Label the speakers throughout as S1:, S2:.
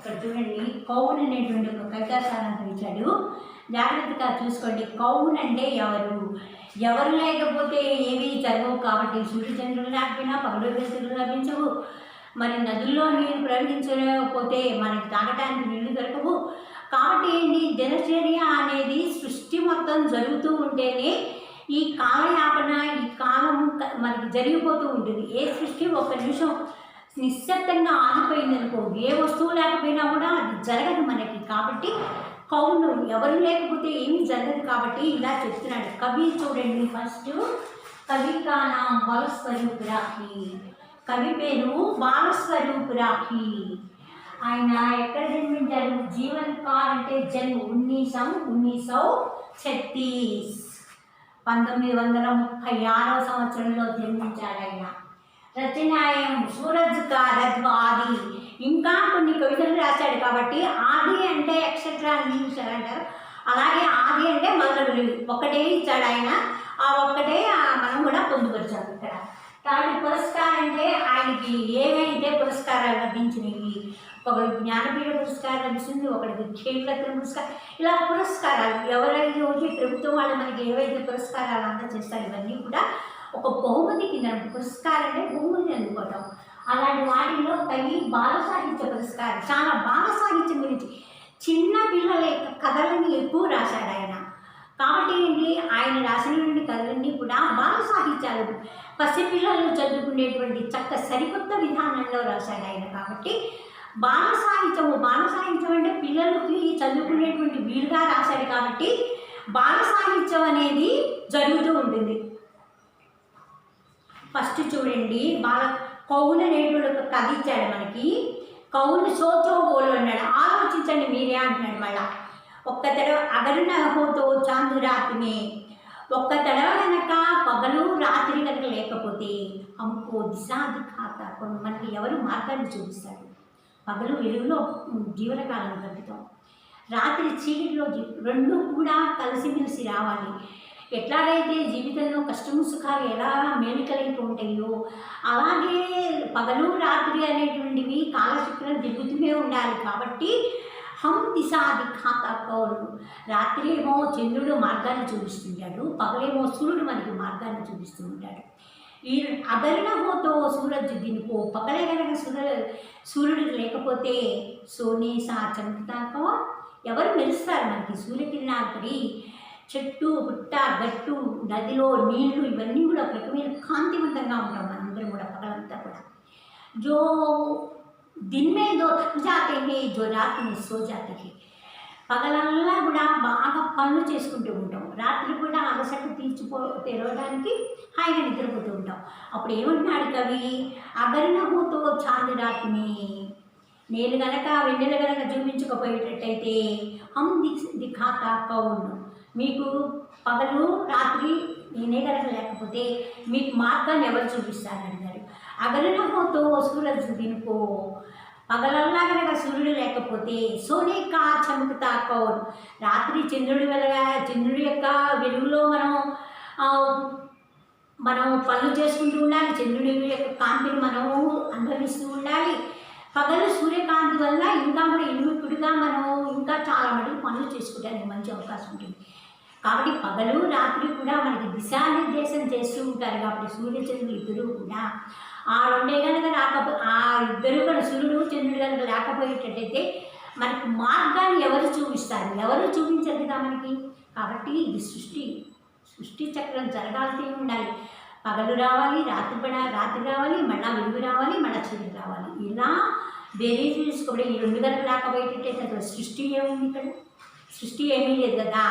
S1: ఇక్కడ చూడండి, కౌన్ అనేటువంటి ఒక కవితా సారాంశం ఇచ్చాడు. జాగ్రత్తగా చూసుకోండి. కౌన్ అంటే ఎవరు, ఎవరు లేకపోతే ఏమీ జరగవు. కాబట్టి సూర్యచంద్రులు లేకపోయినా పగలు వెలుతురు లభించవు. మరి నదుల్లో నీరు ప్రవహించకపోతే మనకి తాగటానికి నీళ్లు దొరకవు. కాబట్టి ఏంటి, దినచర్య అనేది సృష్టి మొత్తం జరుగుతూ ఉంటేనే ఈ కాలయాపన, ఈ కాలం మనకి జరిగిపోతూ ఉంటుంది. ఏ సృష్టి ఒక్క నిమిషం నిశ్శబ్దంగా ఆగిపోయిందనుకో, ఏ వస్తువు లేకపోయినా కూడా అది జరగదు మనకి. కాబట్టి కౌలు ఎవరు లేకపోతే ఏమీ జరగదు. కాబట్టి ఇలా చెప్తున్నాడు కవి. చూడండి, ఫస్ట్ కవి का नाम బాలస్వరూప్ రాఖీ. కవి పేరు బాలస్వరూప్ రాఖీ. ఆయన ఎక్కడ జన్మించారు? జీవన్ కాల్ అంటే జన్మ 1936 1936వ సంవత్సరంలో జన్మించాడు ఆయన. రచనాయం సూరజ్ కా రద్వాది. ఇంకా కొన్ని కవితలు రాశాడు. కాబట్టి ఆది అంటే ఎక్సెట్రా అని అంటారు. అలాగే ఆది అంటే మొదలు ఒక్కటే ఇచ్చాడు ఆయన. ఆ ఒక్కటే మనం కూడా పొందుపరిచాము ఇక్కడ. కాబట్టి పురస్కారం అంటే ఆయనకి ఏవైతే పురస్కారాలు లభించినవి, ఒకటి జ్ఞానపీఠ పురస్కారం లభిస్తుంది, ఒకటికి ఖేల్రత్న పురస్కారం. ఇలా పురస్కారాలు ఎవరైతే వచ్చి ప్రభుత్వం వాళ్ళు మనకి ఏవైతే పురస్కారాలు అందజేస్తారు, ఇవన్నీ కూడా ఒక బహుమతి కింద. పురస్కారం అంటే బహుమతి అందుకోవటం. అలాంటి వాటిలో కవి బాల సాహిత్య పురస్కారం. చాలా బాల సాహిత్యం గురించి చిన్న పిల్లల యొక్క కథలని ఎక్కువ రాశాడు ఆయన. కాబట్టి ఏంటి, ఆయన రాసినటువంటి కథలన్నీ కూడా బాల సాహిత్యాలు, పసిపిల్లలు చదువుకునేటువంటి చక్క సరికొత్త విధానంలో రాశాడు ఆయన. కాబట్టి బాల సాహిత్యం అంటే పిల్లలకి చదువుకునేటువంటి వీలుగా రాశాడు. కాబట్టి బాల సాహిత్యం అనేది జరుగుతూ ఉంటుంది. ఫస్ట్ చూడండి, కౌన్ అనేటువంటి ఒక కథ ఇచ్చాడు మనకి. కౌన్ సోచో బోలు అన్నాడు. ఆలోచించండి మీరే అంటున్నాడు. మళ్ళా ఒక్క తడవ అగరున హోతో చాందు రాత్రినే. ఒక్క తడవ కనుక పగలు రాత్రి కనుక లేకపోతే అమ్ముకో దిశా దిఖాత. మనకి ఎవరు మార్గాన్ని చూపిస్తాడు? పగలు వెలుగులో జీవనకాలం గడుపుతాం, రాత్రి చీకటిలో రెండు కూడా కలిసిమెలిసి రావాలి. ఎట్లాగైతే జీవితంలో కష్టము సుఖాలు ఎలా మేలికలైపు ఉంటాయో, అలాగే పగలు రాత్రి అనేటువంటివి కాలచక్రం తిరుగుతూనే ఉండాలి. కాబట్టి హం దిశా దిఖాతా కౌన్. రాత్రి ఏమో చంద్రుడు మార్గాన్ని చూపిస్తుంటాడు, పగలేమో సూర్యుడు మనకి మార్గాన్ని చూపిస్తూ ఉంటాడు. ఈ అగరణ హోతో సూరజ్ దినుకో. పగలే కనుక సూర్యుడు లేకపోతే సోనే సా చంపుతాకో. ఎవరు మెరుస్తారు మనకి? సూర్యకిరణాలు పడి చెట్టు పుట్ట గట్టు నదిలో నీళ్లు ఇవన్నీ కూడా ఒక రకమైన కాంతివంతంగా ఉంటాం మనందరం కూడా పగలంతా కూడా. జో दिन में दो थक जाते हैं, जो रात में सो जाते हैं. పగలల్లా కూడా బాగా పనులు చేసుకుంటూ ఉంటాం, రాత్రి కూడా అలసట తెరవడానికి హాయిగా నిద్రపోతూ ఉంటాం. అప్పుడు ఏమంటున్నాడు కవి? అగరినహుతో చాంది రాత్రిని. నేను గనక వెన్నెల గనక చూపించకపోయేటట్టయితే హం దిఖాతా కౌన్. మీకు పగలు రాత్రి నేనే గనక లేకపోతే మీకు మార్గాన్ని ఎవరు చూపిస్తారని అడిగారు. అగరినహుతో సూరజ్ దినుకో. పగలల్లా కనుక సూర్యుడు లేకపోతే సోనే కా చమకుతా కౌన్. రాత్రి చంద్రుడి యొక్క వెలుగులో మనం పనులు చేసుకుంటూ ఉండాలి. చంద్రుడి యొక్క కాంతిని మనం అనుభవిస్తూ ఉండాలి. పగలు సూర్యకాంతి వల్ల ఇంకా కూడా ఇనుమిప్పుడుగా మనం ఇంకా చాలా మటుకు పనులు చేసుకోవడానికి మంచి అవకాశం ఉంటుంది. కాబట్టి పగలు రాత్రి కూడా మనకి దిశానిర్దేశం చేస్తూ ఉంటారు. కాబట్టి సూర్యచంద్రులు ఇద్దరు కూడా ఆ రెండే కనుక ఆ ఇద్దరు కూడా సూర్యుడు చంద్రుడు కనుక లేకపోయేటట్టయితే మనకి మార్గాన్ని ఎవరు చూపిస్తారు? ఎవరు చూపించరు కదా మనకి. కాబట్టి ఇది సృష్టి చక్రం జరగాల్సి ఉండాలి. పగలు రావాలి, రాత్రి రావాలి, మళ్ళా వెలుగు రావాలి, మళ్ళా చీకటి రావాలి. ఇలా వేరే చూసుకోవడం. ఈ రెండు కనుక లేకపోయేటట్టయితే అసలు సృష్టి ఏముంది ఇక్కడ? సృష్టి ఏమీ లేదు కదా.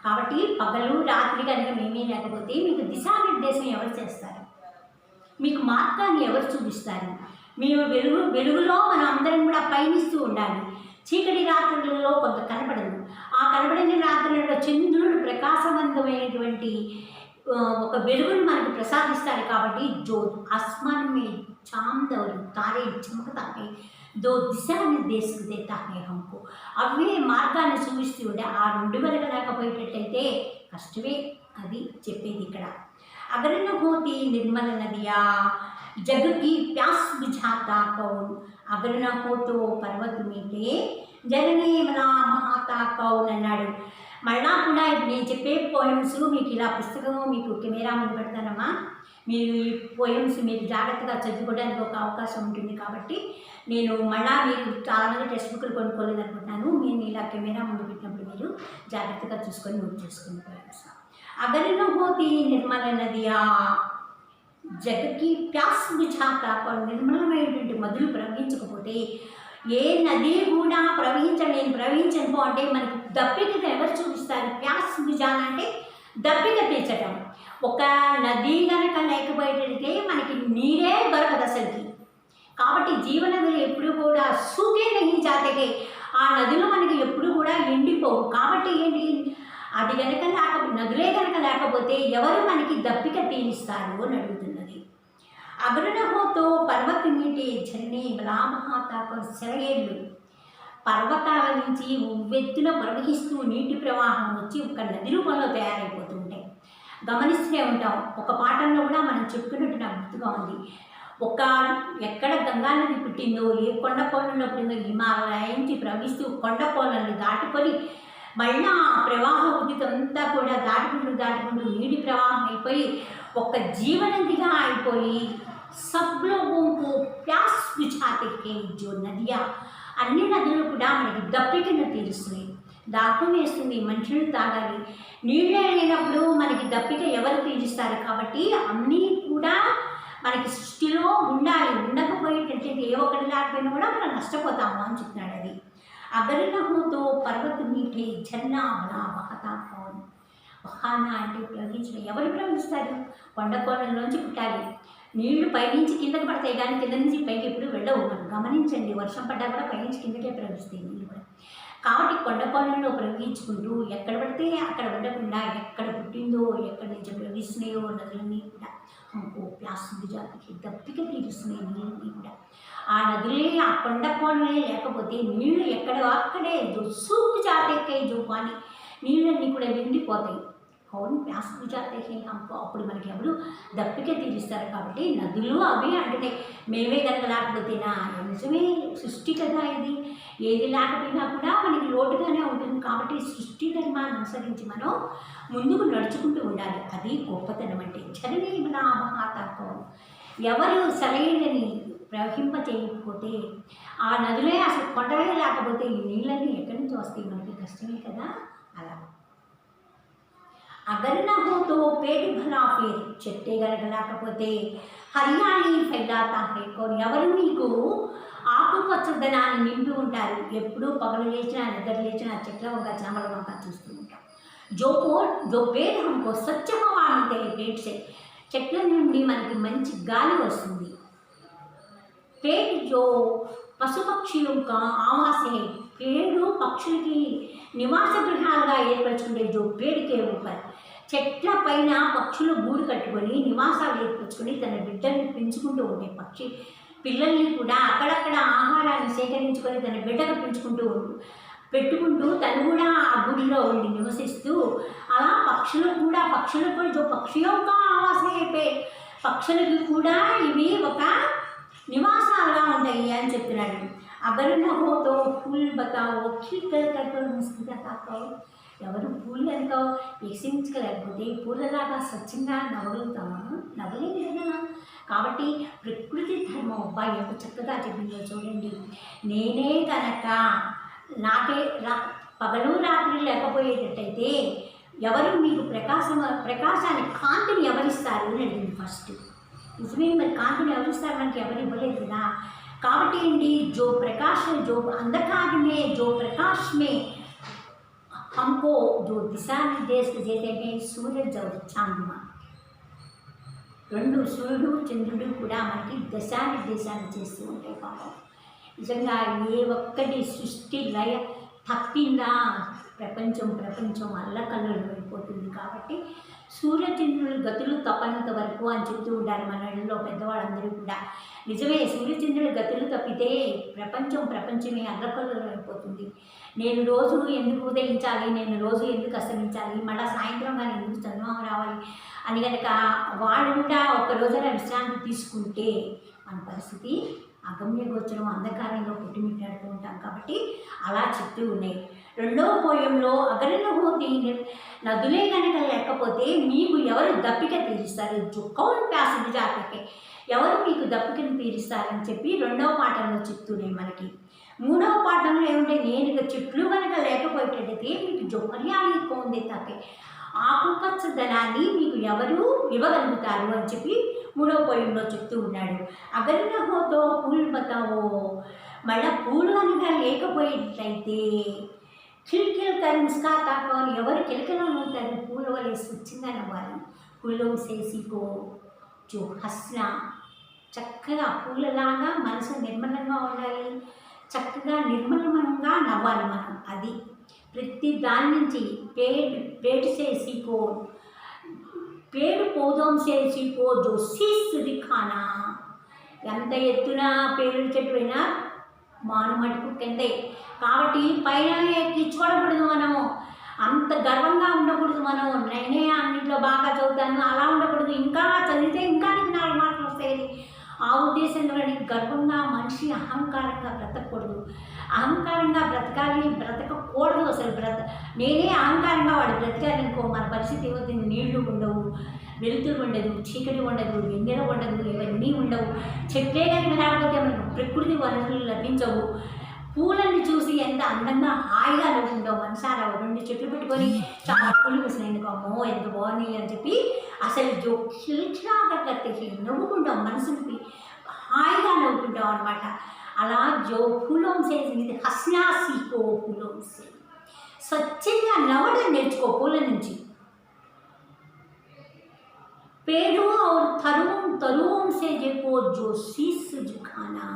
S1: కాబట్టి పగలు రాత్రి కనుక ఏమీ లేకపోతే మీకు దిశానిర్దేశం ఎవరు చేస్తారు? మీకు మార్గాన్ని ఎవరు చూపిస్తారు? మేము వెలుగులో మనం అందరం కూడా పయనిస్తూ ఉండాలి. చీకటి రాత్రులలో కొంత కనపడదు. ఆ కనపడని రాత్రులలో చంద్రుడు ప్రకాశవంతమైనటువంటి ఒక వెలుగును మనకు ప్రసాదిస్తాడు. కాబట్టి జో ఆస్మాన్ మే చాంద్ और तारे चमकता है, దో దిశా నిర్దేశం దేతా హై హంకు. అవే మార్గాన్ని చూపిస్తూ ఉండే. ఆ రెండు కనుక లేకపోయేటట్టయితే కష్టమే. అది చెప్పేది ఇక్కడ. అగరణ హోతి నిర్మల నదియా. जग की प्यास बुझाता कौन, अगर न हो तो पर्वत मीटे జననీ మన మహాతా కౌన్ అన్నాడు. మళ్ళా కూడా నేను చెప్పే పోయమ్స్ మీకు ఇలా పుస్తకం మీకు కెమెరా ముందు పెడతానమ్మా. మీరు ఈ పోయమ్స్ మీరు జాగ్రత్తగా చదువుకోవడానికి ఒక అవకాశం ఉంటుంది కాబట్టి నేను మళ్ళా మీరు చాలామంది టెక్స్ట్ బుక్లు కొనుక్కోలేదు అనుకుంటున్నాను. నేను ఇలా కెమెరా ముందు పెట్టినప్పుడు మీరు జాగ్రత్తగా చూసుకొని నోట్ చేసుకుని పోయమ్స్. అగరిన హోతి నిర్మల నదియా జగకి ప్యాస్ బుఝాతా కౌన్, నిర్మలమైనటువంటి మధులు ప్రవహించకపోతే ఏ నది కూడా నేను ప్రవహించను అంటే మనకి దప్పిక ఎవరు చూపిస్తారు? ప్యాస్ బుజాన అంటే దప్పిక తీర్చటం. ఒక నది కనుక లేకపోయేటైతే మనకి నీరే దొరకదు అసలుకి. కాబట్టి జీవనదులు ఎప్పుడు కూడా సూకే నహీ జాతకే, ఆ నదులు మనకి ఎప్పుడు కూడా ఎండిపోవు. కాబట్టి ఏంటి, అది కనుక నదులే కనుక లేకపోతే ఎవరు మనకి దప్పిక తీరుస్తారు అని అడుగుతున్నది. అగ్రనహోతో పర్వత మీటే ఝరణి మలామహాతాకు సెలయేళ్ళు పర్వతాల నుంచి ఉవ్వెత్తున ప్రవహిస్తూ నీటి ప్రవాహం వచ్చి ఒక నది రూపంలో తయారైపోతూ ఉంటాయి. గమనిస్తూనే ఉంటాం. ఒక పాఠంలో కూడా మనం చెప్పుకున్నట్టు నాకు గుర్తుగా ఉంది. ఎక్కడ గంగా నది పుట్టిందో, ఏ కొండ కోణంలో పుట్టిందో, హిమాలయ నుంచి ప్రవహిస్తూ కొండ కోణాలను దాటుకొని మళ్ళీ ఆ ప్రవాహ ఉద్దితంతా కూడా దాటుకుంటూ నీటి ప్రవాహం అయిపోయి ఒక జీవనదిగా అయిపోయి सब लोगों को प्यास बुझाते हैं जो नदियाँ, అన్ని నదులు కూడా మనకి దప్పికను తీరుస్తున్నాయి, దాహం వేస్తుంది, మనుషులు తాగాలి. నీళ్ళే లేనప్పుడు మనకి దప్పిక ఎవరు తీరుస్తారు? కాబట్టి అన్నీ కూడా మనకి సృష్టిలో ఉండాలి. ఉండకపోయేటట్టు ఏ ఒక్కటి లేకపోయినా కూడా మనం నష్టపోతాము అని చెప్తున్నాడు. అది అగరినహుతో పర్వత మీటే ఝర్నా బలా బహతా కౌన్, బహానా అంటే ప్రవహించడం. ఎవరు ప్రవహిస్తారు? కొండ కోణంలోంచి పుట్టాలి. నీళ్లు పైనుంచి కిందకి పడతాయి కానీ కింద నుంచి పైకి ఎప్పుడు వెళ్ళవు. మనం గమనించండి, వర్షం పడ్డా కూడా పైనుంచి కిందకే ప్రవహిస్తాయి నీళ్ళు కూడా. కాబట్టి కొండ కోణంలో ప్రవహించుకుంటూ ఎక్కడ పడితే అక్కడ ఉండకుండా ఎక్కడ పుట్టిందో ఎక్కడి నుంచి ప్రవహిస్తున్నాయో నదులన్నీ కూడా మనకు ప్యాస్ బుజాకి దప్పిక తీరుస్తున్నాయి నీళ్ళన్నీ కూడా. ఆ నదులే ఆ కొండ కోణలే లేకపోతే నీళ్లు అక్కడే సూపు జాతెక్కే జోపాని నీళ్ళన్నీ కూడా ఎండిపోతాయి. కౌన్ ప్యాస్ బుజాతే హంకో, అప్పుడు మనకి ఎవరు దప్పిక తీరుస్తారు? కాబట్టి నదులు అవి అంటున్నాయి. మేమే కనుక లేకపోతేనా? నిజమే, సృష్టి కదా ఇది. ఏది లేకపోయినా కూడా మనకి లోటుగానే ఉంటుంది. కాబట్టి సృష్టి ధర్మాన్ని అనుసరించి మనం ముందుకు నడుచుకుంటూ ఉండాలి. అది గొప్పతనం అంటే. ఝరణి మలామహాతాకో, ఎవరు సెలయేళ్ళని ప్రవహింప చేయకపోతే, ఆ నదులే అసలు కొండలే లేకపోతే ఈ నీళ్ళన్నీ ఎక్కడి నుంచి వస్తాయి? మనకి కష్టమే కదా. అలా अगर न हो तो पेट भला फिर, చెట్టే గనక లేకపోతే హరియాణి ఫైలాతా హై కౌన్, ఎవరు మీకు ఆకుపచ్చదనాన్ని నింపి ఉంటారు? ఎప్పుడూ పగలు లేచినా నిద్ర లేచినా చెట్ల వంక చేమల వంక చూస్తూ ఉంటాం. जो पेड़ हमको स्वच्छ हवा मिलते हैं पेड़ से, చెట్ల నుండి మనకి మంచి గాలి వస్తుంది. पेड़ जो పశు పక్షులు ఆవాస్ है, పేడు పక్షులకి నివాస గృహాలుగా ఏర్పరచుకుంటే జో పేడుకే ఊపర్, చెట్ల పైన పక్షులు గూడు కట్టుకొని నివాసాలు ఏర్పరచుకొని తన బిడ్డల్ని పెంచుకుంటూ ఉంటాయి. పక్షి పిల్లల్ని కూడా అక్కడక్కడ ఆహారాన్ని సేకరించుకొని తన బిడ్డకు పెట్టుకుంటూ తను కూడా ఆ గుడిలో ఉండి నివసిస్తూ అలా పక్షులకు కూడా జో పక్షి యొక్క ఆవాస అయిపోయి పక్షులకి కూడా ఇవి ఒక నివాసాలుగా ఉంటాయి అని చెప్తున్నాడు. अगर न हो तो फूल बताओ खिल कर मुस्कुराता, ఎవరు పూలు కనుక వికసించలేకపోతే పూలలాగా స్వచ్ఛంగా నవ్వగలుగుతామా? నవ్వలేదు కదా. కాబట్టి ప్రకృతి ధర్మం అబ్బాయి ఎంత చక్కగా చెప్పిందో చూడండి. నేనే కనుక నాకే పగలు రాత్రి లేకపోయేటట్టయితే ఎవరు మీకు ప్రకాశాన్ని కాంతిని ఎవరిస్తారు అని అడిగింది ఫస్ట్. నిజమే, మరి కాంతిని ఎవరిస్తారు? మనకి ఎవరు ఇవ్వలేదు కదా. కాబట్టి ఏంటి, जो अंधकार में जो प्रकाश में हमको जो दिशा निर्देश देते हैं सूरज और चांद्रमा, రెండు సూర్యుడు చంద్రుడు కూడా మనకి దశానిర్దేశాలు చేస్తూ ఉంటాయి. పాపం నిజంగా ఏ ఒక్కటి సృష్టి లయ తప్పిందా ప్రపంచం అల్లకల్లోలు అయిపోతుంది. కాబట్టి సూర్యచంద్రుల గతులు తప్పనంత వరకు అని చెప్తూ ఉంటారు మన ఇళ్ళలో పెద్దవాళ్ళందరూ కూడా. నిజమే, సూర్యచంద్రుల గతులు తప్పితే ప్రపంచమే అల్లకల్లోలం అయిపోతుంది. నేను రోజు ఎందుకు ఉదయించాలి, నేను రోజు ఎందుకు అస్తమించాలి, మళ్ళీ సాయంత్రం కానీ ఎందుకు చంద్రమామ రావాలి అని కనుక వాళ్ళు కూడా ఒక రోజున విశ్రాంతి తీసుకుంటే మన పరిస్థితి అగమ్య గోచరం అంధకారంలో పుట్టిమిట్టాడుతూ ఉంటాం. కాబట్టి అలా చెప్తూ ఉన్నాయి. రెండవ పోయంలో అగరనహోతి నదులే కనుక లేకపోతే మీకు ఎవరు దప్పిక తీరుస్తారు, జుక్కౌన్ ప్యాసింజ జాతకే ఎవరు మీకు దప్పికను తీరుస్తారని చెప్పి రెండవ పాఠంలో చెప్తున్నాయి మనకి. మూడవ పాఠంలో ఏమంటే నేను చెట్లు కనుక లేకపోయేటట్టయితే మీకు జొహర్యాలి కోందే తాకే ఆకుపచ్చదనాన్ని మీకు ఎవరు ఇవ్వగలుగుతారు అని చెప్పి మూడవ పోయంలో చెప్తూ ఉన్నాడు. అగరనహోతో పూలు బతావో మళ్ళీ పూలు కనుక లేకపోయేటట్లయితే కిల్కిల్ కరిస్కా తాకో ఎవరు కిలకిలవుతారు, పూల వలె స్వచ్ఛంగా నవ్వాలి. పూలో సేసికో జో హస్నా చక్కగా పూలలాగా మనసు నిర్మలంగా ఉండాలి, చక్కగా నిర్మలంగా నవ్వాలి మనం. అది ప్రతి దాని నుంచి పేడు సేసికో పేడు పోదోం సేసికో జో సీస్ దిఖానా ఎంత ఎత్తున పేరు చెట్టు అయినా మాను మటుకు కిందే. కాబట్టి పైన ఎక్కి చూడకూడదు మనము, అంత గర్వంగా ఉండకూడదు మనం. నేనే అన్నింటిలో బాగా చదువుతాను అలా ఉండకూడదు, ఇంకా చదివితే ఇంకా నీకు 4 మార్కులు వస్తాయి. ఆ ఉద్దేశంలో గర్వంగా మనిషి అహంకారంగా బ్రతకూడదు. అహంకారంగా బ్రతకకూడదు అసలు. నేనే అహంకారంగా వాడు బ్రతికారనుకో మన పరిస్థితి ఏమవుతుంది, నీళ్లు ఉండవు, వెలుతురు ఉండదు, చీకటి ఉండదు, వెన్నెల ఉండదు, ఇవన్నీ ఉండవు. చెట్లే కనుక రాకపోతే మనకు ప్రకృతి వనరులు లభించవు. పూలని చూసి ఎంత అందంగా హాయిగా నవ్వుకుంటావు మనసారా. 2 చెట్లు పెట్టుకొని చాలా పూలు పూసినాయి, అమ్మో ఎంత బాగున్నాయి అని చెప్పి అసలు జోక్షిలాగట్టి నవ్వుకుంటాం, మనసుకి హాయిగా నవ్వుకుంటాం అనమాట. అలా జో ఫూలోం సేసి హస్నా సీకో ఫూలోం సే స్వచ్ఛంగా నవ్వడం నేర్చుకో పూల నుంచి. पेड़ों और తరువుం సే జెపో జో శీస్ జుఖానా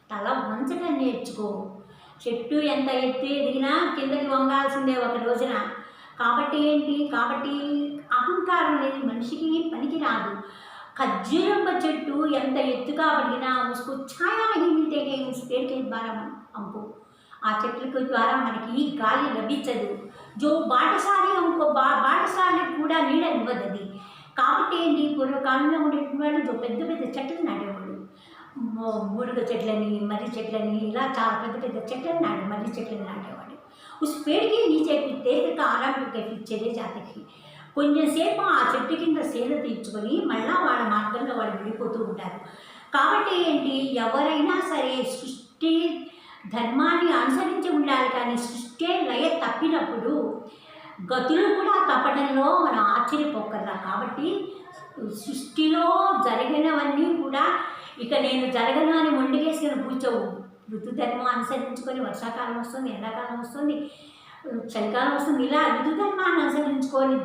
S1: తల వంచడం నేర్చుకో. చెట్టు ఎంత ఎత్తు ఎదిగినా కిందకి వంగాల్సిందే ఒక రోజున. కాబట్టి అహంకారం అనేది మనిషికి పనికి రాదు. ఖర్జూరమ్మ చెట్టు ఎంత ఎత్తుగా పడినా ఉసుకు ఛాయా మిల్తే ఉస్ పేड़ के द्वारा हमको ఆ చెట్ల ద్వారా మనకి గాలి లభించదు. జో బాటసారి हमको బాటసారికి కూడా నీడనివ్వదు అది. కాబట్టి పూర్వకాలంలో ఉండేటువంటి జో పెద్ద పెద్ద చెట్లు నాడేవాడు, బూడిద చెట్లని, మర్రి చెట్లని, ఇలా చాలా పెద్ద పెద్ద చెట్లని మర్రి చెట్లని నాటేవాడు. ఉస్ पेड़ के नीचे తీరిక ఆరాం చర్య జాతికి కొంచెంసేపు ఆ చెట్టు కింద సేద తీర్చుకొని మళ్ళా వాళ్ళ మార్గంలో వాళ్ళు విడిపోతూ ఉంటారు. కాబట్టి ఎవరైనా సరే సృష్టి ధర్మాన్ని అనుసరించి ఉండాలి. కానీ సృష్టి లయ తప్పినప్పుడు గతులు కూడా తప్పడంలో మనం ఆశ్చర్యపోకర్లా. కాబట్టి సృష్టిలో జరిగినవన్నీ కూడా ఇక నేను జరగను అని మొండిగేసిన కూర్చోవు. ఋతుధర్మం అనుసరించుకొని వర్షాకాలం వస్తుంది, ఎండాకాలం వస్తుంది, చలికాలం వస్తుంది. ఇలా ఋతుధర్మాన్ని అనుసరించుకొని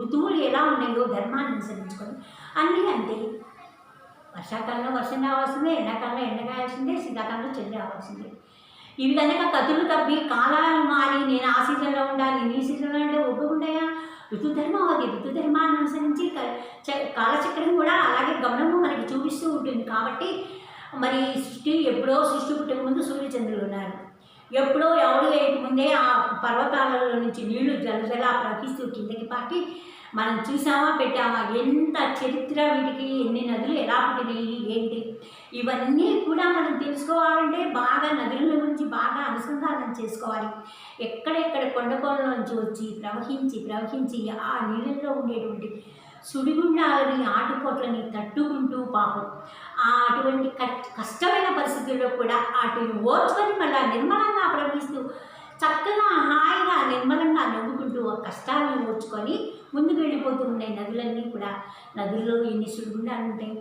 S1: ఋతువులు ఎలా ఉన్నాయో ధర్మాన్ని అనుసరించుకొని అన్నీ అంతే. వర్షాకాలంలో వర్షం రావాల్సిందే, ఎండాకాలంలో ఎండ కావాల్సిందే, శీతాకాలంలో చలి రావాల్సిందే. ఇవి కనుక కథలు తప్పి కాలాలు మారి నేను ఆ సీజన్లో ఉండాలి, నీ సీజన్లో అంటే ఒప్పుకుంటాయా? ఋతుధర్మం అది. ఋతుధర్మాన్ని అనుసరించి కాలచక్రం కూడా అలాగే గమనము మనకి చూపిస్తూ ఉంటుంది. కాబట్టి మరి ఎప్పుడో సృష్టి పుట్టక ముందు సూర్యచంద్రులు ఉన్నారు. ఎప్పుడో ఎవరు ముందే ఆ పర్వతాలలో నుంచి నీళ్లు జలజల ప్రవహిస్తూ కిందకి పాకి మనం చూసామా పెట్టామా, ఎంత చరిత్ర వీటికి, ఎన్ని నదులు ఎలా పుట్టినాయి ఏంటి, ఇవన్నీ కూడా మనం తెలుసుకోవాలంటే బాగా నదుల గురించి బాగా అనుసంధానం చేసుకోవాలి. ఎక్కడెక్కడ కొండకోళ్ళ నుంచి వచ్చి ప్రవహించి ఆ నీళ్ళల్లో ఉండేటువంటి సుడిగుండాలని ఆటుపోట్లని తట్టుకుంటూ పాపం అటువంటి కష్టమైన పరిస్థితుల్లో కూడా వాటిని ఓర్చుకొని మళ్ళీ నిర్మలంగా ప్రవహిస్తూ చక్కగా హాయిగా నిర్మలంగా నవ్వుకుంటూ ఆ కష్టాలను ఓర్చుకొని ముందుకు వెళ్ళిపోతూ ఉన్నాయి నదులన్నీ కూడా. నదుల్లో ఎన్ని సుడిగుండాలు ఉంటాయి,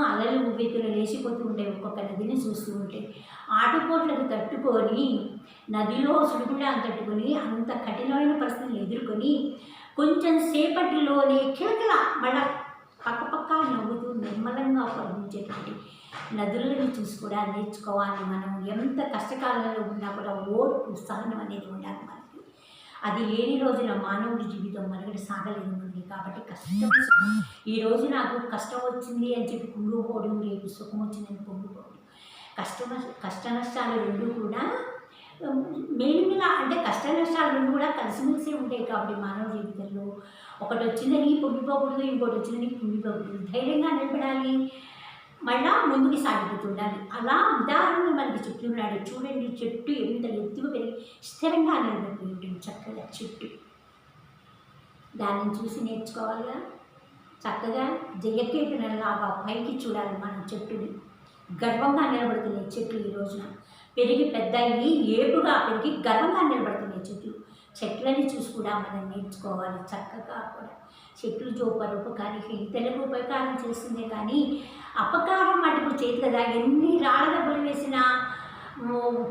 S1: అలలు ఉవ్వెత్తులు లేచిపోతూ ఉంటాయి ఒక్కొక్క నదిని చూస్తూ ఉంటే. ఆటుపోట్లకు తట్టుకొని నదిలో సుడిగుండాలను తట్టుకొని అంత కఠినమైన పరిస్థితులను ఎదుర్కొని కొంచెం సేపటిలోనే కిలకిల మళ్ళా పక్కపక్క నవ్వుతూ నిర్మలంగా ప్రవహించేటువంటి నదులను చూసి కూడా నేర్చుకోవాలి. మనం ఎంత కష్టకాలంలో ఉన్నా కూడా ఓర్పు సహనం అనేది ఉండాలి మనకి. అది లేని రోజున మానవుడి జీవితం మనుగడ సాగలేదు మనకి. కాబట్టి కష్టం ఈరోజు నాకు కష్టం వచ్చింది అని చెప్పి కుంగిపోవడం, రేపు సుఖం వచ్చిందని కుంగిపోవడం, కష్ట నష్టాలు రెండు కూడా మెయిన్గా అంటే కష్ట నష్టాలు రెండు కూడా కలిసిమెలిసి ఉంటాయి. కాబట్టి మానవ జీవితంలో ఒకటి వచ్చిందని పొంగిపోకూడదు, ఇంకోటి వచ్చిందని పొంగిపోకూడదు, ధైర్యంగా నిలబడాలి, మళ్ళా ముందుకు సాగిపోతుండాలి. అలా ఉదాహరణలు మనకి చెప్తున్నాడు. చూడండి, చెట్టు ఎంత ఎత్తుకు పెరిగి స్థిరంగా నిలబడిపోయి ఉంటుంది చక్కగా చెట్టు. దాన్ని చూసి నేర్చుకోవాలిగా. చక్కగా జయకేతనలాగా పైకి చూడాలి మనం చెట్టుని. గర్వంగా నిలబడుతున్నాయి చెట్లు ఈ రోజున. పెరిగి పెద్దయి ఏపుగా పెరిగి గర్వంగా నిలబడుతున్నాయి చెట్లు. చెట్లని చూసి కూడా మనం నేర్చుకోవాలి చక్కగా కూడా. చెట్లు పరోపకారి ఇతరులకు ఉపకారం చేస్తుందే కానీ అపకారం మటుకు చేయదు కదా. ఎన్ని రాళ్ళ దెబ్బలు వేసినా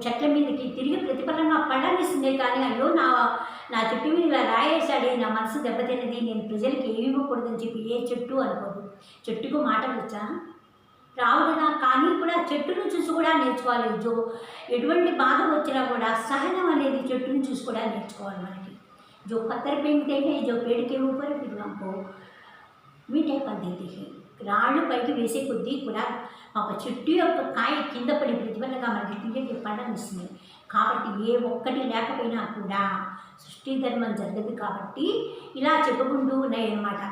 S1: చెట్ల మీదకి తిరిగి ప్రతిఫలంగా పళ్ళనిస్తుంది. కానీ అయ్యో నా చెట్టు మీద ఇలా రాయేశాడే, నా మనసు దెబ్బతిన్నది, నేను ప్రజలకి ఏమి ఇవ్వకూడదని చెప్పి ఏ చెట్టు అనుకోదు. చెట్టుకు మాటలు వచ్చా రావు కదా. కానీ కూడా చెట్టును చూసి కూడా నేర్చుకోవాలి. ఎటువంటి బాధ వచ్చినా కూడా సహనం అనేది చెట్టును చూసి కూడా నేర్చుకోవాలి మనకి. जो पत्थर फेंकते हैं, जो पेड़ के ऊपर फिर हमको मीठे पल देते हैं. రాళ్ళు పైకి వేసే కొద్దీ కూడా ఒక చెట్టు యొక్క కాయ కింద పడి ప్రతిఫలంగా మనకి తీయటి పండనిస్తుంది. కాబట్టి ఏ ఒక్కటి లేకపోయినా కూడా సృష్టి ధర్మం జరగదు. కాబట్టి ఇలా చెప్పుకుంటూ ఉన్నాయన్నమాట.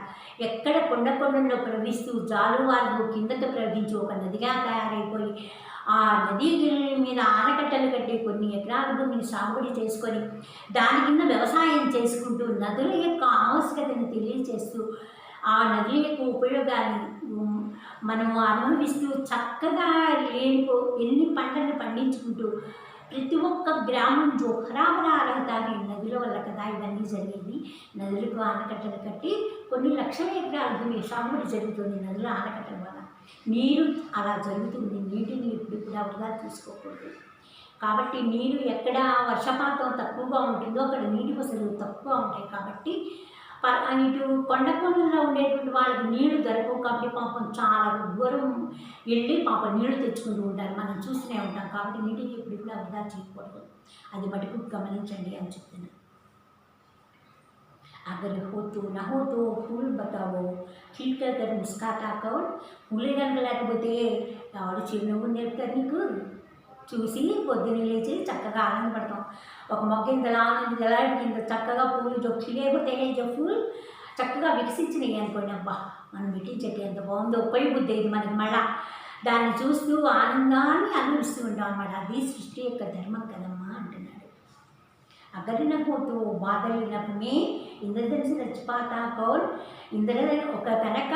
S1: ఎక్కడ కొండల్లో ప్రవహిస్తూ జాలువారు కిందతో ప్రవహించి ఒక నదిగా తయారైపోయి ఆ నదీ మీద ఆనకట్టలు కట్టి కొన్ని ఎకరాల భూమిని సాగుబడి చేసుకొని దాని కింద వ్యవసాయం చేసుకుంటూ నదుల యొక్క ఆవశ్యకతను తెలియజేస్తూ ఆ నదుల యొక్క ఉపయోగాన్ని మనము అనుభవిస్తూ చక్కగా ఎన్ని పంటలు పండించుకుంటూ ప్రతి ఒక్క గ్రామం హరాబరా రహదారి నదుల వల్ల కదా ఇవన్నీ జరిగేది. నదులకు ఆనకట్టలు కట్టి కొన్ని లక్షల ఎకరాల భూమి సాగుబడి జరుగుతుంది నదుల ఆనకట్టల వల్ల. నీరు అలా జరుగుతుంది. నీటిని ఎప్పుడు కూడా వృధా తీసుకోకూడదు. కాబట్టి నీరు ఎక్కడ వర్షపాతం తక్కువగా ఉంటుందో అక్కడ నీటి వసతులు తక్కువ ఉంటాయి. కాబట్టి ఇటు కొండకోణంలో ఉండేటువంటి వాళ్ళకి నీళ్లు దొరకవు. కాబట్టి పాపం చాలా దూరం వెళ్ళి పాపం నీళ్లు తెచ్చుకుంటూ ఉంటారు. మనం చూస్తూనే ఉంటాం. కాబట్టి నీటిని ఎప్పుడు కూడా వృధా చేయకూడదు. అది మటుకు గమనించండి అని చెప్తున్నాను. अगर हो तो ना हो तो फूल बताओ खिलकर कर मुस्काता कौन. పూలే కనుక లేకపోతే ఎవరు చిరునవ్వు నేర్పుతారు నీకు. చూసి పొద్దున్న లేచి చక్కగా ఆనందపడతాం. ఒక మొక్క ఇంతలా ఇంత చక్కగా పూలు ఖిలేపోతే పూలు చక్కగా వికసించినాయి అనుకోండి. అబ్బా మనం పెట్టిన చెట్టు ఎంత బాగుందో పోయి బుద్ధి అయింది మనకి. మళ్ళా దాన్ని చూస్తూ ఆనందాన్ని అనుభవిస్తూ ఉంటాం అన్నమాట. అది సృష్టి యొక్క ధర్మం కదమ్మా అంటున్నాడు. అగరినపోతూ బాధలినప్పుడే ఇంద్రధనుసు రచ్చిపాతా కౌల్. ఒక కనుక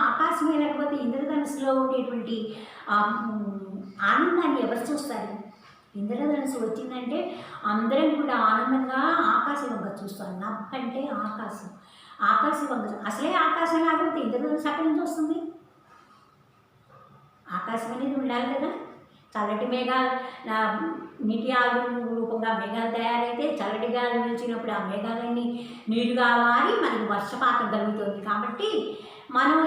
S1: ఆకాశమే లేకపోతే ఇంద్రధనుసులో ఉండేటువంటి ఆనందాన్ని ఎవరు చూస్తారు? ఇంద్రధనుసు వచ్చిందంటే అందరం కూడా ఆనందంగా ఆకాశం వంక చూస్తాం. నవ్వంటే ఆకాశం వంక. అసలే ఆకాశం లేకపోతే ఇంద్రధనుసు అక్కడి నుంచి వస్తుంది. ఆకాశం అనేది ఉండాలి కదా. చల్లటి మేఘాలు నీటి ఆలు రూపంగా మేఘాలు తయారైతే చల్లటి గాలి నిలిచినప్పుడు ఆ మేఘాలన్నీ నీరుగా మారి మనకు వర్షపాతం కలుగుతుంది. కాబట్టి మనం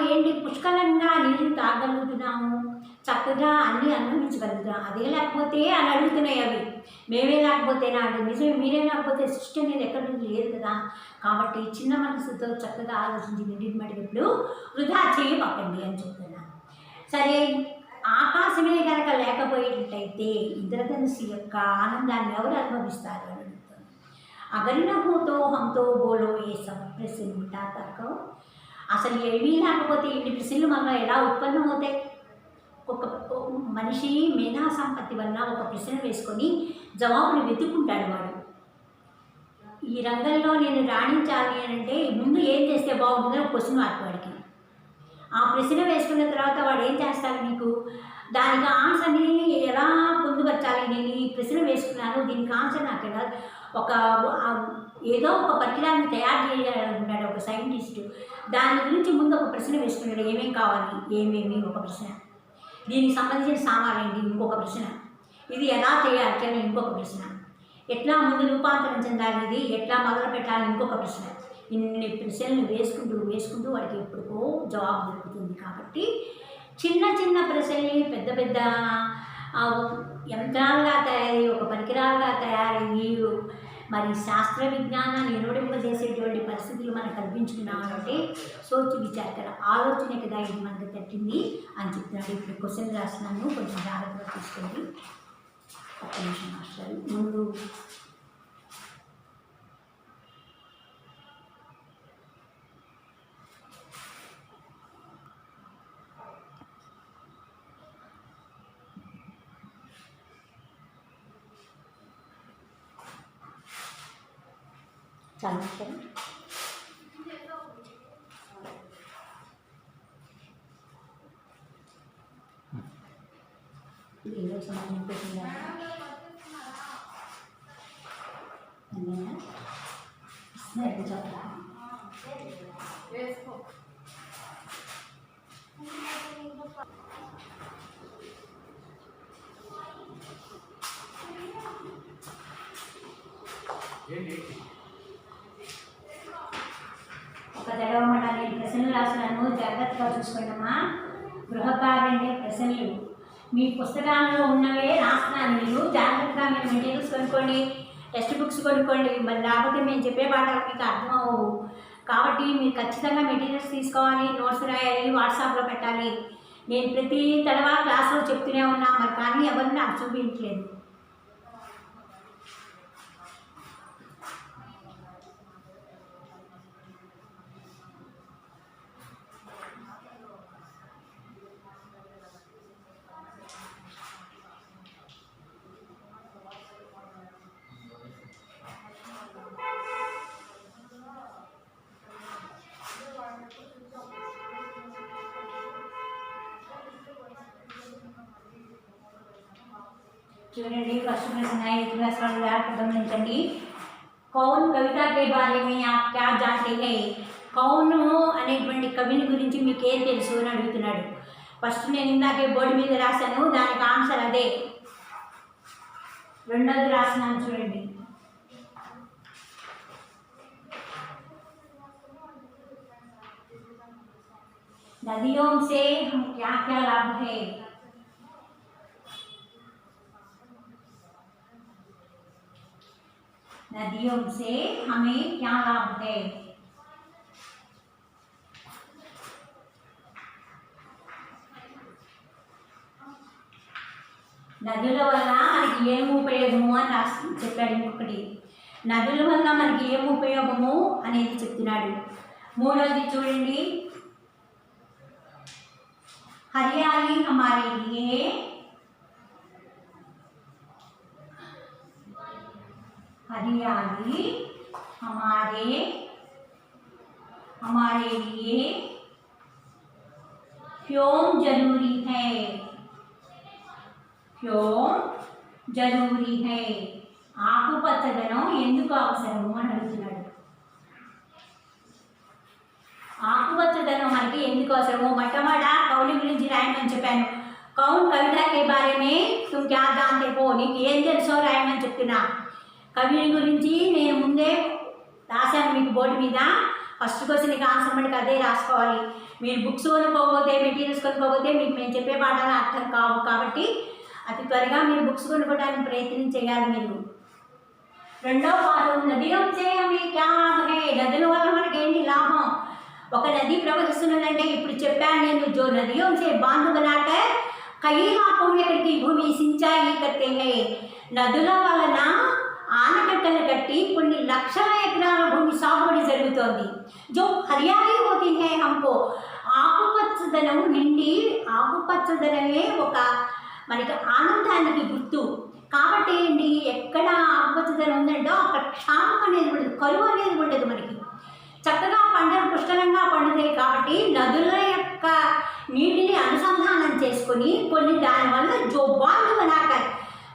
S1: పుష్కలంగా నీళ్ళు తాగలుగుతున్నాము, చక్కగా అన్నీ అనుభవించగలుగుతున్నాం. అదే లేకపోతే అని అడుగుతున్నాయి అవి. మేమే లేకపోతే నిజమే, మీరే లేకపోతే సృష్టి అనేది ఎక్కడి నుంచి లేదు కదా. కాబట్టి చిన్న మనసుతో చక్కగా ఆలోచించి నిండిని మడిగినప్పుడు వృధా చేయకండి అని చెప్తున్నాను. సరే, ఆకాశమే కనుక లేకపోయేటట్టయితే ఇంద్రధనుసు యొక్క ఆనందాన్ని ఎవరు అనుభవిస్తారు అని అడుగుతాను. అగరినహోతో హంతో బోలో ఏ సబ్ ప్రశ్న ఉంటా తక్కువ. అసలు ఏమీ లేకపోతే ఇన్ని ప్రశ్నలు మనలో ఎలా ఉత్పన్నమవుతాయి? ఒక మనిషి మేధా సంపత్తి వల్ల ఒక ప్రశ్న వేసుకొని జవాబుని వెతుక్కుంటాడు. వాడు ఈ రంగంలో నేను రాణించాలి అని అంటే ముందు ఏం చేస్తే బాగుంటుందో క్వశ్చన్ మార్క్ వాడికి. ఆ ప్రశ్న వేసుకున్న తర్వాత వాడు ఏం చేస్తాడు? నీకు దానికి ఆన్సర్ని ఎలా పొందుపరచాలి? నేను ఈ ప్రశ్న వేసుకున్నాను, దీనికి ఆన్సర్ నాకు ఎలా ఏదో ఒక పరికరాన్ని తయారు చేయాలనుకుంటాడు ఒక సైంటిస్టు. దాని గురించి ముందు ఒక ప్రశ్న వేసుకున్నాడు. ఏమేమి కావాలి, ఏమేమి ఒక ప్రశ్న, దీనికి సంబంధించిన సామాన్లు ఏంటి ఇంకొక ప్రశ్న, ఇది ఎలా చేయాలి ఇంకొక ప్రశ్న, ఎట్లా ముందు రూపాంతరం చెందాలి, ఇది ఎట్లా మొదలు పెట్టాలి ఇంకొక ప్రశ్న. ఇన్ని ప్రశ్నలు వేసుకుంటూ వాడికి ఎప్పుడుకో జవాబు దొరుకుతుంది. కాబట్టి చిన్న చిన్న ప్రశ్నల్ని పెద్ద యంత్రాలుగా తయారయ్యి ఒక పరికరాలుగా తయారయ్యి మరి శాస్త్ర విజ్ఞానాన్ని నిరోధింపజేసేటువంటి పరిస్థితులు మనం కల్పించుకున్నామంటే సోచి విచార ఆలోచన కదా ఇది మనకు తట్టింది అని చెప్తున్నాడు. ఇప్పుడు క్వశ్చన్ రాసినాను, కొంచెం జాగ్రత్తగా తీసుకోండి. ఒక్క నిమిషం మాస్టర్ ముందు చాలా ఏదో సమాజం పెట్టిందా ఒక తెలవమాట నేను ప్రశ్నలు రాసినాను, జాగ్రత్తగా చూసుకోండమ్మా. గృహకార్యంటే ప్రశ్నలు మీ పుస్తకాలలో ఉన్నవే రాస్తున్నాను. మీరు జాగ్రత్తగా మీరు మెటీరియల్స్ కొనుక్కోండి, టెక్స్ట్ బుక్స్ కొనుక్కోండి. మరి లేకపోతే మేము చెప్పే పాఠాలు మీకు అర్థం అవ్వవు. కాబట్టి మీరు ఖచ్చితంగా మెటీరియల్స్ తీసుకోవాలి, నోట్స్ రాయాలి, వాట్సాప్లో పెట్టాలి. నేను ప్రతి తడవా క్లాస్లో చెప్తూనే ఉన్నా, మరి కానీ ఎవరు నాకు చూపించలేదు. చూడండి, फर्स्ट प्रश्न है इतिहास वाला गमनिंचंడి. कौन कविता के बारे में आप क्या जानते हैं? कौन అనేటువంటి కవిని గురించి మీకు ఏం తెలుసు అని అడుగుతున్నాడు. ఫస్ట్ నేను ఇందాకే బోర్డు మీద రాశాను, దానికి ఆన్సర్ అదే. రెండోది రాసినాను చూడండి. नदियों से हम क्या क्या लाभ है? नदियों से हमें क्या लाभ है? నదుల వల్ల మనకి ఏం ఉపయోగము అని రాసి చెప్పాడు. ఇంకొకటి నదుల వల్ల మనకి ఏం ఉపయోగము అనేది చెప్తున్నాడు. మూడోది చూడండి, हरियाली हमारे लिए हरियाली हमारे लिए क्यों जरूरी है? क्यों जरूरी है? ఆకుపచ్చదనం ఎందుకు అవసరము అని అడుగుతున్నాడు. ఆకుపచ్చదనం మనకి ఎందుకు అవసరమో మొట్టమొదట కౌలి గురించి రాయమని చెప్పాను. కౌన్ కవిత కే బారే మే తుమ్ క్యా జాన్తే హో, నీకు ఏం తెలుసో రాయమని చెప్తున్నా. కవి గురించి నేను ముందే రాశాను మీకు బోర్డు మీద. ఫస్ట్ క్వశ్చన్కి ఆన్సర్ మనకి అదే రాసుకోవాలి. మీరు బుక్స్ కొనుక్కోకపోతే, మెటీరియల్స్ కొనుక్కోకపోతే మీకు మేము చెప్పే పాఠాలు అర్థం కావు. కాబట్టి అతి త్వరగా మీరు బుక్స్ కొనుక్కోవడానికి ప్రయత్నం చేయాలి. మీరు రెండో పాఠం నదియం సే హమే క్యా లాభ హై, నదుల వల్ల మనకి ఏంటి లాభం? ఒక నది ప్రవహిస్తున్నదంటే ఇప్పుడు చెప్పాను నేను, जो नदियों से बांध बनाकर कई लाखों एकड़ की भूमि सिंचाई करते हैं. నదుల వలన ఆనకట్టలు కట్టి కొన్ని లక్షల ఎకరాల భూమి సాగుబడి జరుగుతోంది. जो हरियाली होती है हमको, ఆకుపచ్చదనం నిండి, ఆకుపచ్చదనమే ఒక మనకి ఆనందానికి గుర్తు. కాబట్టి ఏంటి, ఎక్కడ ఆకుపచ్చదనం ఉందంటే అక్కడ క్షామం అనేది ఉండదు, కరువు అనేది ఉండదు. మనకి చక్కగా పంటలు పుష్కలంగా పండుతాయి. కాబట్టి నదుల యొక్క నీటిని అనుసంధానం చేసుకొని కొన్ని దానివల్ల जो बांध बनाकर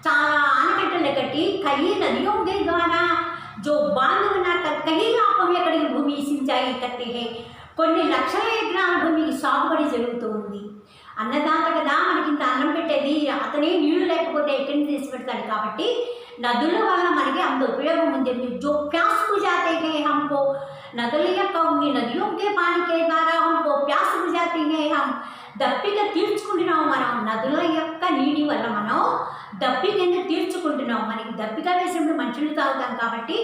S1: చాలా ఆనకట్టలు కట్టి कई नदियों के द्वारा जो बांध बनाकर कई लाखों एकड़ की भूमि सिंचाई करते हैं. కొన్ని లక్షల ఎకరాల భూమికి సాగుబడి జరుగుతూ ఉంది. అన్నదాత కదా మనకి ఇంత అన్నం పెట్టేది, అతనే నీళ్లు లేకపోతే ఎక్కడి నుంచి తీసి పెడతాడు. కాబట్టి నదుల వల్ల మనకి అంత ఉపయోగం ఉంది. जो प्यास बुझाते हैं हमको నదుల యొక్క నదిयों के पानी के द्वारा हमको प्यास बुझाते हैं हम దప్పిక తీర్చుకుంటున్నాం. మనం నదుల యొక్క నీటి వల్ల మనం దప్పికని తీర్చుకుంటున్నాం. మనకి దప్పిక వేసినప్పుడు మంచినీళ్ళు తాగుతాం కాబట్టి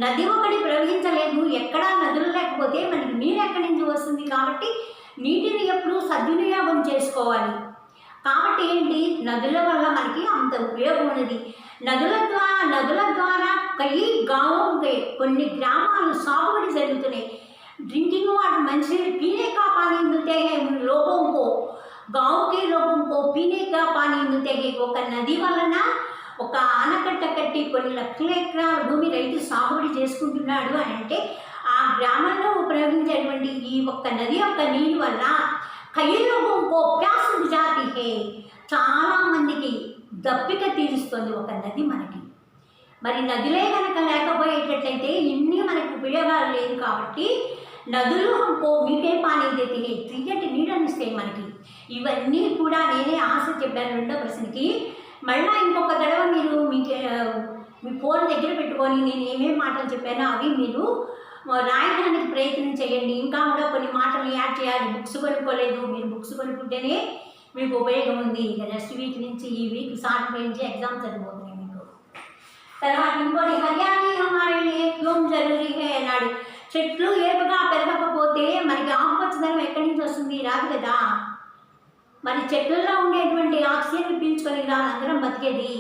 S1: నది ఒకటి ప్రవహించలేదు, ఎక్కడా నదులు లేకపోతే మనకి నీరు ఎక్కడి నుంచి వస్తుంది? కాబట్టి నీటిని ఎప్పుడు సద్వినియోగం చేసుకోవాలి. కాబట్టి ఏంటి, నదుల వల్ల మనకి అంత ఉపయోగం ఉన్నది. నదుల ద్వారా కొన్ని గ్రామాలు సాగుబడి జరుగుతున్నాయి. ड्रिंकिंग वाटर मंచి पीने का पानी मिलते हैं लोगों को, गाँव के लोगों को पीने का पानी मिलते हैं. ఒక నది వలన ఒక ఆనకట్ట కట్టి కొన్ని లక్షల ఎకరాల భూమి రైతు సాగుబడి చేసుకుంటున్నాడు అని అంటే ఆ గ్రామంలో ఉపయోగించేటువంటి ఈ ఒక్క నది యొక్క నీటి వల్ల కई लोगों को प्यास बुझाती है, చాలా మందికి దప్పిక తీరుస్తుంది ఒక నది మనకి. మరి నదులే కనుక లేకపోయేటట్లయితే ఇన్ని మనకు ఉపయోగాలు లేదు. కాబట్టి నదులు हमको मीठे पानी देती है, తీయటి నీడని ఇస్తాయి మనకి. ఇవన్నీ కూడా నేనే ఆశ చెప్పాను. రెండో ప్రశ్నకి మళ్ళీ ఇంకొక తడవ మీరు మీ ఫోన్ దగ్గర పెట్టుకొని నేను ఏమేమి మాటలు చెప్పానో అవి మీరు రాయడానికి ప్రయత్నం చేయండి. ఇంకా కూడా కొన్ని మాటలు యాడ్ చేయాలి. బుక్స్ కొనుక్కోలేదు, మీరు బుక్స్ కొనుక్కుంటేనే మీకు ఉపయోగం ఉంది. ఇక నెక్స్ట్ వీక్ నుంచి ఈ వీక్ స్టార్ట్ నుంచి ఎగ్జామ్స్ సరిపోతున్నాయి మీకు. తర్వాత ఇంకోటి హర్యాలీ హమారే లియే క్యోం జరూరీ హై అన్నాడు. చెట్లు ఏపుగా పెరగకపోతే మనకి ఆకుపచ్చదనం ఎక్కడి నుంచి వస్తుంది? రాదు కదా. మరి చెట్లలో ఉండేటువంటి ఆక్సిజన్ పీల్చుకొని అందరం బతికేది.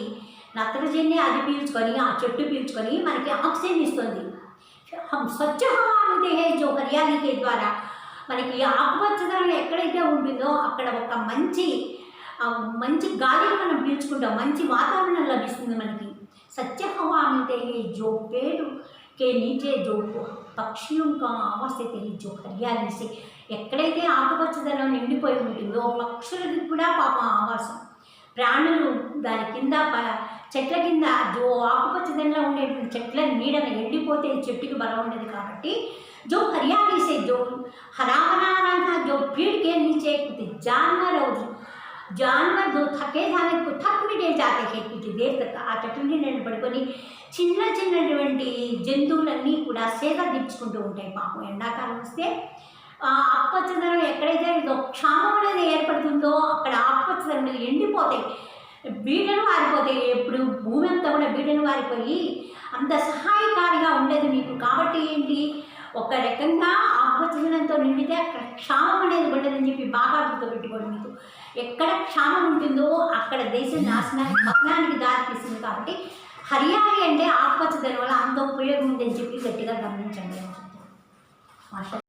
S1: నత్రజని అది పీల్చుకొని ఆ చెట్టు పీల్చుకొని మనకి ఆక్సిజన్ ఇస్తుంది. స్వచ్ఛ హవా మిల్తే హై జో హర్యాలీ కే ద్వారా. మనకి ఆకుపచ్చదనం ఎక్కడైతే ఉంటుందో అక్కడ ఒక మంచి గాలిని మనం పీల్చుకుంటాం, మంచి వాతావరణం లభిస్తుంది మనకి. స్వచ్ఛ హవా మిల్తే హై జో పేడు के नीचे जो పక్షిयों का आवास है जो हरियाली से ఎక్కడైతే ఆకుపచ్చదనం నిండిపోయి ఉంటుందో పక్షులకి కూడా పాపం ఆవాసం, ప్రాణులు దాని కింద చెట్ల కింద జో ఆకుపచ్చదనంలో ఉండేటువంటి చెట్ల నీడన ఎండిపోతే చెట్టుకి బలం ఉండదు. కాబట్టి जो हरियाली से जो हरा भरा रहता, जो पेड़ के नीचे कुछ जानवर जो थके जाने को थक मिटे जाते हैं कुछ देर तक ఆ చెట్ల నీడను పడుకొని చిన్నటువంటి జంతువులన్నీ కూడా సేద తీర్చుకుంటూ ఉంటాయి. పాపం ఎండాకాలం వస్తే ఆకుపచ్చదనం ఎక్కడైతే క్షామం అనేది ఏర్పడుతుందో అక్కడ ఆకుపచ్చదనం ఎండిపోతాయి, బీటలు వారిపోతాయి. ఎప్పుడు భూమి అంతా కూడా బీటలు వారిపోయి అంత సహాయకారిగా ఉండదు మీకు. కాబట్టి ఏంటి, ఒక రకంగా ఆకుపచ్చదనంతో నిండితే అక్కడ క్షామం అనేది ఉండదని చెప్పి బాగా గుర్తుపెట్టుకోండి. మీకు ఎక్కడ క్షామం ఉంటుందో అక్కడ దేశం పతనానికి దారితీస్తుంది. కాబట్టి హరియాలి అంటే ఆకుపచ్చదనం వల్ల అంత ఉపయోగం ఉందని చెప్పి గట్టిగా గమనించండి.